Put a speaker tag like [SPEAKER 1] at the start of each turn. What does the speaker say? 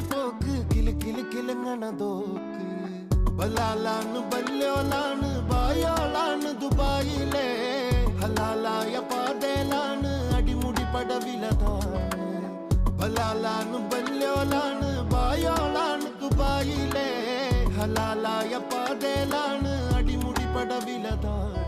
[SPEAKER 1] പോക്ക് കിലു കിലു കിലങ്ങണതോക്ക് ബലാലാണ് ബല്യോലാണ് ബായോളാണ് ദുബായിലെ ഹലാലായ പാതയിലാണ് അടിമുടി പടവിലതാണ് ബലാലാണ് ബല്യോലാണ് ബായോളാണ് ദുബായിലെ ഹലാലായ പാതയിലാണ് അടിമുടി പടവിലതാണ്